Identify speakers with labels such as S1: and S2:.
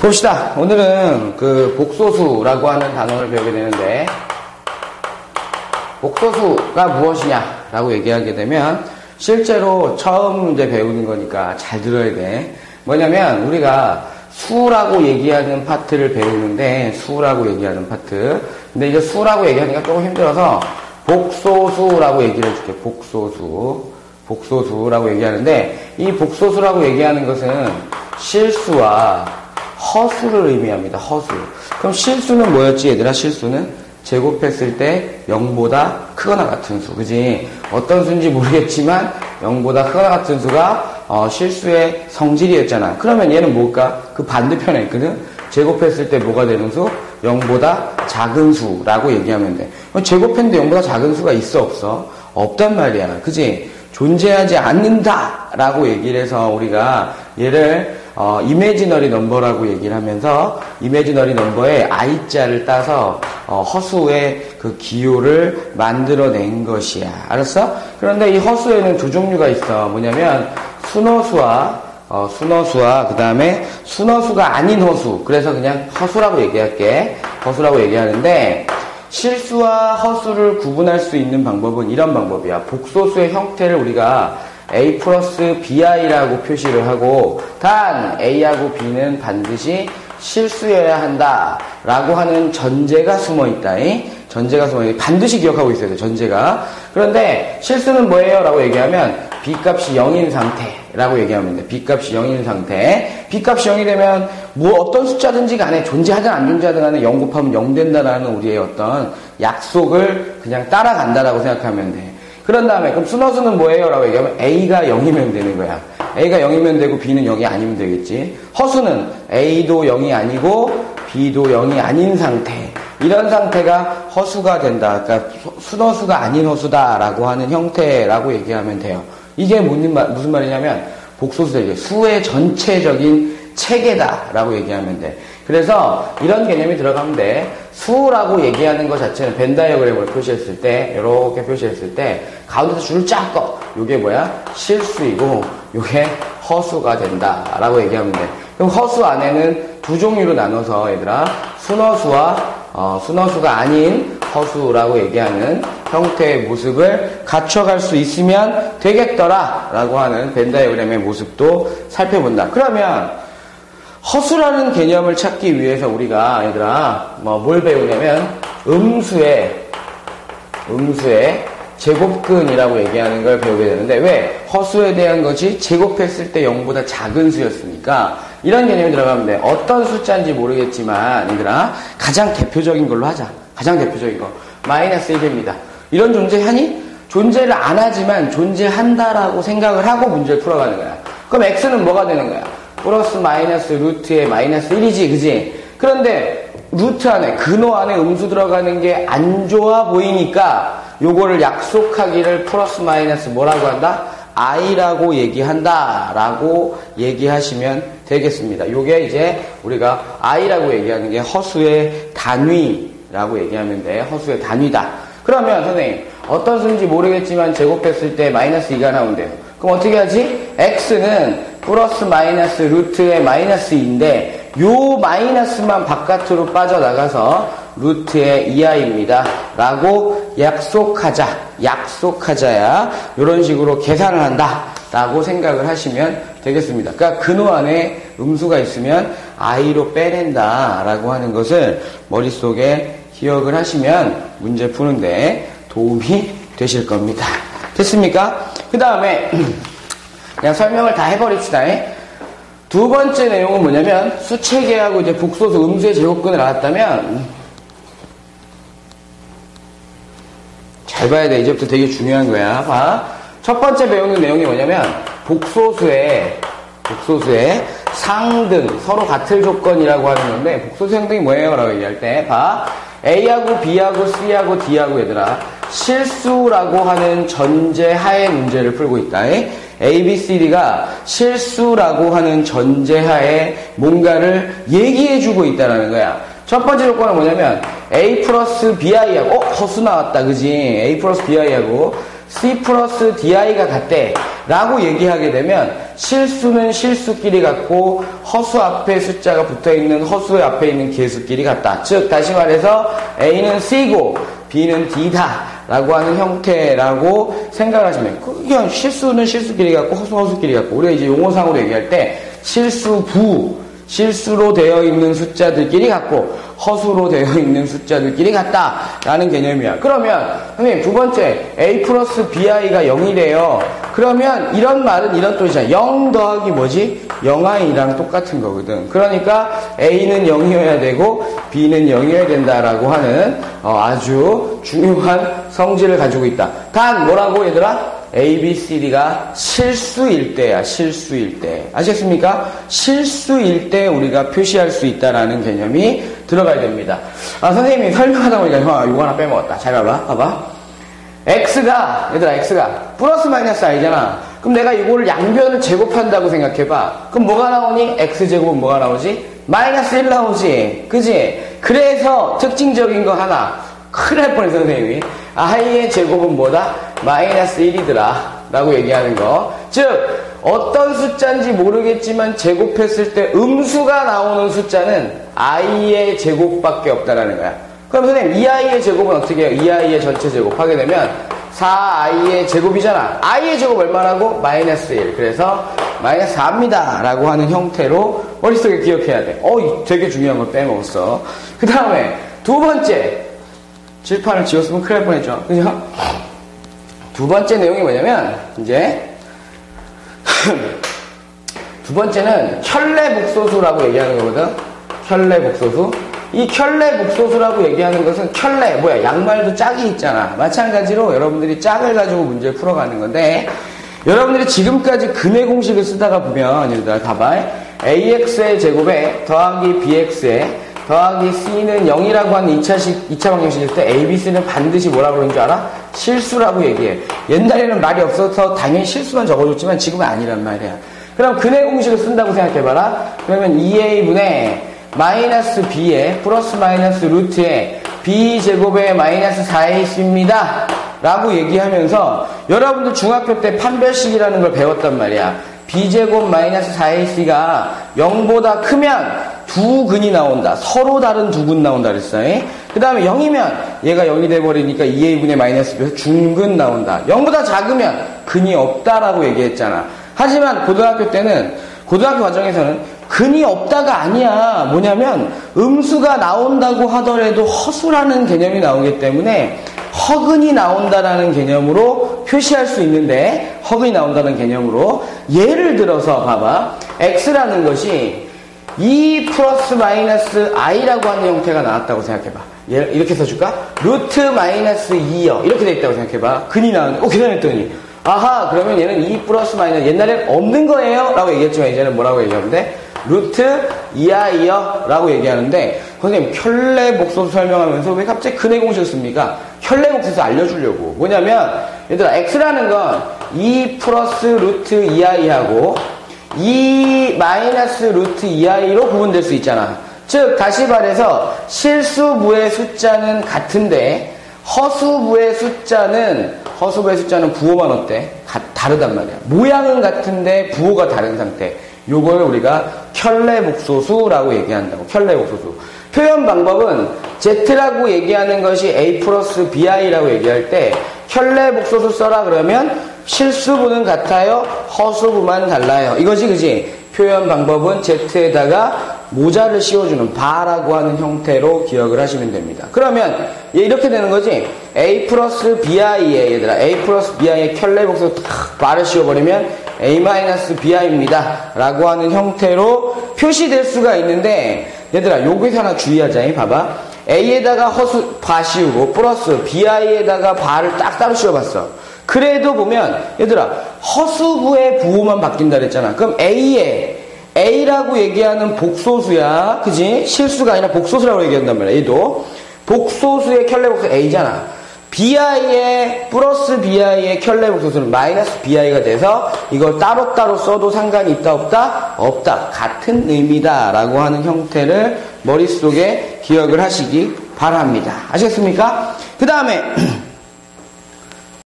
S1: 봅시다. 오늘은 그 복소수라고 하는 단어를 배우게 되는데, 복소수가 무엇이냐라고 얘기하게 되면, 실제로 처음 이제 배우는 거니까 잘 들어야 돼. 뭐냐면, 우리가 수라고 얘기하는 파트를 배우는데, 수라고 얘기하는 파트. 근데 이제 수라고 얘기하니까 조금 힘들어서, 복소수라고 얘기를 해줄게. 복소수라고 얘기하는데, 이 복소수라고 얘기하는 것은 실수와 허수를 의미합니다. 허수. 그럼 실수는 뭐였지, 얘들아? 실수는 제곱했을 때 0보다 크거나 같은 수. 그지? 어떤 수인지 모르겠지만 0보다 크거나 같은 수가 실수의 성질이었잖아. 그러면 얘는 뭘까? 그 반대편에 있거든? 제곱했을 때 뭐가 되는 수? 0보다 작은 수라고 얘기하면 돼. 제곱했는데 0보다 작은 수가 있어, 없어? 없단 말이야. 그지? 존재하지 않는다라고 얘기를 해서 우리가 얘를 이미지너리 넘버라고 얘기를 하면서 이미지너리 넘버에 I자를 따서 허수의 그 기호를 만들어낸 것이야. 알았어? 그런데 이 허수에는 두 종류가 있어. 뭐냐면 순허수와 그 다음에 순허수가 아닌 허수. 그래서 그냥 허수라고 얘기할게. 허수라고 얘기하는데 실수와 허수를 구분할 수 있는 방법은 이런 방법이야. 복소수의 형태를 우리가 A 플러스 BI라고 표시를 하고, 단 A하고 B는 반드시 실수여야 한다 라고 하는 전제가 숨어있다. 전제가 숨어있다. 반드시 기억하고 있어야 돼, 전제가. 그런데 실수는 뭐예요? 라고 얘기하면 B값이 0인 상태라고 얘기하면 돼. B값이 0인 상태. B값이 0이 되면 뭐 어떤 숫자든지 간에 존재하든 안 존재하든 간에 0 곱하면 0 된다라는 우리의 어떤 약속을 그냥 따라간다라고 생각하면 돼. 그런 다음에 그럼 순허수는 뭐예요? 라고 얘기하면 A가 0이면 되는 거야. A가 0이면 되고 B는 0이 아니면 되겠지. 허수는 A도 0이 아니고 B도 0이 아닌 상태. 이런 상태가 허수가 된다. 그러니까 순허수가 아닌 허수다라고 하는 형태라고 얘기하면 돼요. 이게 무슨 말이냐면 복소수다. 수의 전체적인 체계다라고 얘기하면 돼. 그래서 이런 개념이 들어가면 돼. 수라고 얘기하는 것 자체는 벤 다이어그램을 표시했을 때, 이렇게 표시했을 때 가운데서 줄을 쫙 꺼. 요게 뭐야? 실수이고 요게 허수가 된다라고 얘기하면 돼. 그럼 허수 안에는 두 종류로 나눠서 얘들아 순허수가 아닌 허수라고 얘기하는 형태의 모습을 갖춰갈 수 있으면 되겠더라 라고 하는 벤 다이어그램의 모습도 살펴본다. 그러면 허수라는 개념을 찾기 위해서 우리가 얘들아 뭘 배우냐면 음수의 제곱근이라고 얘기하는 걸 배우게 되는데, 왜? 허수에 대한 것이 제곱했을 때 0보다 작은 수였으니까 이런 개념이 들어가면 돼. 어떤 숫자인지 모르겠지만 얘들아 가장 대표적인 걸로 하자. 가장 대표적인 거 마이너스 1입니다. 이런 존재하니? 존재를 안 하지만 존재한다라고 생각을 하고 문제를 풀어가는 거야. 그럼 x는 뭐가 되는 거야? 플러스 마이너스 루트의 마이너스 1이지, 그지? 그런데 루트 안에, 근호 안에 음수 들어가는 게 안 좋아 보이니까 요거를 약속하기를 플러스 마이너스 뭐라고 한다? I라고 얘기한다 라고 얘기하시면 되겠습니다. 요게 이제 우리가 I라고 얘기하는 게 허수의 단위라고 얘기하면 돼. 허수의 단위다. 그러면 선생님 어떤 수인지 모르겠지만 제곱했을 때 마이너스 2가 나온대요. 그럼 어떻게 하지? X는 플러스 마이너스 루트의 마이너스 2인데 요 마이너스만 바깥으로 빠져나가서 루트의 2i입니다 라고 약속하자야 요런 식으로 계산을 한다 라고 생각을 하시면 되겠습니다. 그러니까 근호 안에 음수가 있으면 i로 빼낸다 라고 하는 것을 머릿속에 기억을 하시면 문제 푸는데 도움이 되실 겁니다. 됐습니까? 그 다음에 그냥 설명을 다 해버립시다. 두 번째 내용은 뭐냐면 수체계하고 이제 복소수 음수의 제곱근을 알았다면 잘 봐야 돼. 이제부터 되게 중요한 거야. 봐. 첫 번째 배우는 내용이 뭐냐면 복소수의 상등, 서로 같을 조건이라고 하는 건데 복소수 상등이 뭐예요? 라고 얘기할 때 봐. A하고 B하고 C하고 D하고 얘들아 실수라고 하는 전제하에 문제를 풀고 있다. A, B, C, D가 실수라고 하는 전제하에 뭔가를 얘기해주고 있다는 거야. 첫 번째 조건은 뭐냐면 A 플러스 BI하고 허수 나왔다. 그지? A 플러스 BI하고 C 플러스 DI가 같대 라고 얘기하게 되면 실수는 실수끼리 같고 허수 앞에 숫자가 붙어있는 허수 앞에 있는 개수끼리 같다. 즉 다시 말해서 A는 C고 B는 D다 라고 하는 형태라고 생각을 하시면 그냥 실수는 실수끼리 같고 허수는 허수끼리 같고 우리가 이제 용어상으로 얘기할 때 실수로 되어 있는 숫자들끼리 같고 허수로 되어 있는 숫자들끼리 같다라는 개념이야. 그러면 선생님 두 번째 A 플러스 BI가 0이래요. 그러면 이런 말은 이런 뜻이잖아. 0 더하기 뭐지? 0i랑 똑같은 거거든. 그러니까 A는 0이어야 되고 B는 0이어야 된다라고 하는 아주 중요한 성질을 가지고 있다. 단 뭐라고 얘들아? A, B, C, D가 실수일 때야. 실수일 때. 아시겠습니까? 실수일 때 우리가 표시할 수 있다라는 개념이 들어가야 됩니다. 선생님이 설명하다 보니까 이거 하나 빼먹었다. 잘 봐봐. X가 플러스 마이너스 I잖아. 그럼 내가 이거를 양변을 제곱한다고 생각해봐. 그럼 뭐가 나오니? X제곱은 뭐가 나오지? 마이너스 1 나오지. 그지? 그래서 특징적인 거 하나. 큰일 날 뻔했어, 선생님이. I의 제곱은 뭐다? 마이너스 1이더라. 라고 얘기하는 거. 즉, 어떤 숫자인지 모르겠지만 제곱했을 때 음수가 나오는 숫자는 I의 제곱밖에 없다라는 거야. 그럼 선생님, 2I의 제곱은 어떻게 해요? 2I의 전체 제곱 하게 되면 4I의 제곱이잖아. I의 제곱 얼마라고? 마이너스 1. 그래서 마이너스 4입니다. 라고 하는 형태로 머릿속에 기억해야 돼. 되게 중요한 걸 빼먹었어. 그 다음에 두 번째. 칠판을 지웠으면 큰일 날 뻔했죠. 그죠? 두 번째 내용이 뭐냐면, 이제, 두 번째는 켤레복소수라고 얘기하는 거거든. 켤레복소수. 이 켤레복소수라고 얘기하는 것은 양말도 짝이 있잖아. 마찬가지로 여러분들이 짝을 가지고 문제를 풀어가는 건데, 여러분들이 지금까지 근의 공식을 쓰다가 보면, 얘들아, 봐봐. AX의 제곱에 더하기 BX에 더하기 C는 0이라고 하는 2차 방정식일 때 A, B, C는 반드시 뭐라고 그러는 줄 알아? 실수라고 얘기해. 옛날에는 말이 없어서 당연히 실수만 적어줬지만 지금은 아니란 말이야. 그럼 근의 공식을 쓴다고 생각해봐라. 그러면 2A분의 마이너스 B에 플러스 마이너스 루트에 B제곱에 마이너스 4AC입니다. 라고 얘기하면서 여러분들 중학교 때 판별식이라는 걸 배웠단 말이야. B제곱 마이너스 4AC가 0보다 크면 두 근이 나온다. 서로 다른 두 근 나온다 그랬어. 그 다음에 0이면 얘가 0이 돼버리니까 2A분의 마이너스 B에서 중근 나온다. 0보다 작으면 근이 없다라고 얘기했잖아. 하지만 고등학교 과정에서는 근이 없다가 아니야. 뭐냐면 음수가 나온다고 하더라도 허수라는 개념이 나오기 때문에 허근이 나온다라는 개념으로 표시할 수 있는데 허근이 나온다는 개념으로 예를 들어서 봐봐. X라는 것이 2 플러스 마이너스 I라고 하는 형태가 나왔다고 생각해봐. 이렇게 써줄까? 루트 마이너스 2요. 이렇게 돼 있다고 생각해봐. 근이 나오는데 계산했더니 아하 그러면 얘는 2 플러스 마이너스 옛날엔 없는 거예요 라고 얘기했지만 이제는 뭐라고 얘기하는데 루트 2i요 라고 얘기하는데 선생님 켤레복소수 설명하면서 왜 갑자기 근의 공식을 씁니까? 켤레복소수 알려주려고. 뭐냐면 얘들아 X라는 건 2 플러스 루트 2i하고 2 마이너스 루트 2i로 구분될 수 있잖아. 즉 다시 말해서 실수부의 숫자는 같은데 허수부의 숫자는 부호만 어때? 다르단 말이야. 모양은 같은데 부호가 다른 상태. 요걸 우리가 켤레복소수라고 얘기한다고. 켤레복소수. 표현 방법은 Z라고 얘기하는 것이 A 플러스 BI라고 얘기할 때 켤레복소수 써라 그러면 실수부는 같아요. 허수부만 달라요. 이거지 그지? 표현 방법은 Z에다가 모자를 씌워주는 바라고 하는 형태로 기억을 하시면 됩니다. 그러면 이렇게 되는 거지. A 플러스 BI에 얘들아 A 플러스 BI에 켤레복소수 바를 씌워버리면 A 마이너스 BI입니다. 라고 하는 형태로 표시될 수가 있는데 얘들아 여기서 하나 주의하자. 봐봐. A에다가 바 씌우고 플러스 BI에다가 바를 딱 따로 씌워봤어. 그래도 보면 얘들아 허수부의 부호만 바뀐다 그랬잖아. 그럼 A라고 얘기하는 복소수야. 그지? 실수가 아니라 복소수라고 얘기한단 말이야. 얘도 복소수의 켤레복소수 A잖아. BI의 플러스 BI의 켤레복소수는 마이너스 BI가 돼서 이걸 따로따로 써도 상관이 있다 없다? 없다. 같은 의미다 라고 하는 형태를 머릿속에 기억을 하시기 바랍니다. 아시겠습니까? 그 다음에